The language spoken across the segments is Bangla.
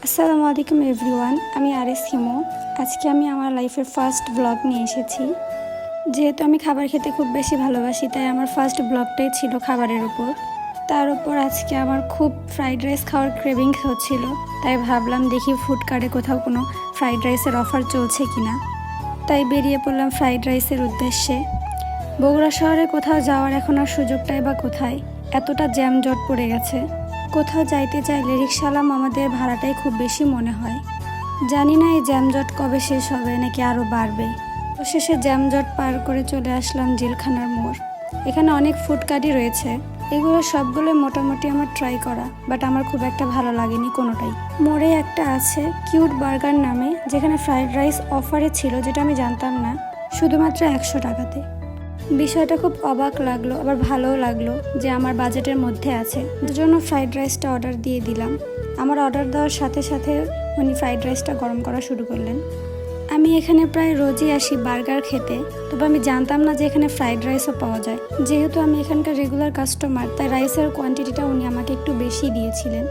আসসালামু আলাইকুম এভরিওয়ান, আমি আরিস হিমো। আজকে আমি আমার লাইফের ফার্স্ট ব্লগ নিয়ে এসেছি। যেহেতু আমি খাবার খেতে খুব বেশি ভালোবাসি, তাই আমার ফার্স্ট ব্লগটাই ছিল খাবারের উপর। তার উপর আজকে আমার খুব ফ্রাইড রাইস খাওয়ার ক্রেভিংস হচ্ছিল, তাই ভাবলাম দেখি ফুড কার্টে কোথাও কোনো ফ্রাইড রাইসের অফার চলছে কিনা। তাই বেরিয়ে পড়লাম ফ্রাইড রাইসের উদ্দেশ্যে। বগুড়া শহরে কোথাও যাওয়ার এখন আর সুযোগটাই বা কোথায়, এতটা জ্যামজট পড়ে গেছে। কোথাও যাইতে চাইলে রিকশাওয়ালা মামাদের ভাড়াটাই খুব বেশি মনে হয়। জানি না এই জ্যামজট কবে শেষ হবে নাকি আরও বাড়বে। তো শেষে জ্যামজট পার করে চলে আসলাম জেলখানার মোড়। এখানে অনেক ফুড কার্টই রয়েছে, এগুলো সবগুলো মোটামুটি আমার ট্রাই করা, বাট আমার খুব একটা ভালো লাগেনি কোনোটাই। মোড়ে একটা আছে কিউট বার্গার নামে, যেখানে ফ্রাইড রাইস অফারে ছিল, যেটা আমি জানতাম না, শুধুমাত্র 100 টাকাতে। বিষয়টা খুব অবাক লাগলো, আবার ভালোও লাগলো যে আমার বাজেটের মধ্যে আছে। দুজন্য ফ্রাইড রাইসটা অর্ডার দিয়ে দিলাম। আমার অর্ডার দেওয়ার সাথে সাথে উনি ফ্রাইড রাইসটা গরম করা শুরু করলেন। আমি এখানে প্রায় রোজই আসি বার্গার খেতে, তবে আমি জানতাম না যে এখানে ফ্রাইড রাইসও পাওয়া যায়। যেহেতু আমি এখানকার রেগুলার কাস্টমার, তাই রাইসের কোয়ান্টিটিটা উনি আমাকে একটু বেশি দিয়েছিলেন।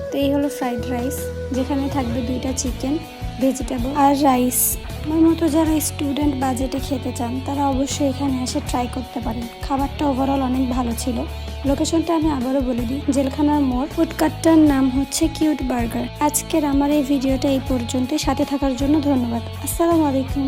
তো এই হলো ফ্রাইড রাইস, যেখানে থাকবে 2টা চিকেন, ভেজিটেবল আর রাইস। আমার মতো যারা স্টুডেন্ট বাজেটে খেতে চান, তারা অবশ্যই এখানে এসে ট্রাই করতে পারেন। খাবারটা ওভারঅল অনেক ভালো ছিল। লোকেশনটা আমি আবারও বলে দিই, জেলখানার মোড়। ফুডকার্টটার নাম হচ্ছে কিউট বার্গার। আজকের আমার এই ভিডিওটা এই পর্যন্ত। সাথে থাকার জন্য ধন্যবাদ। আসসালামু আলাইকুম।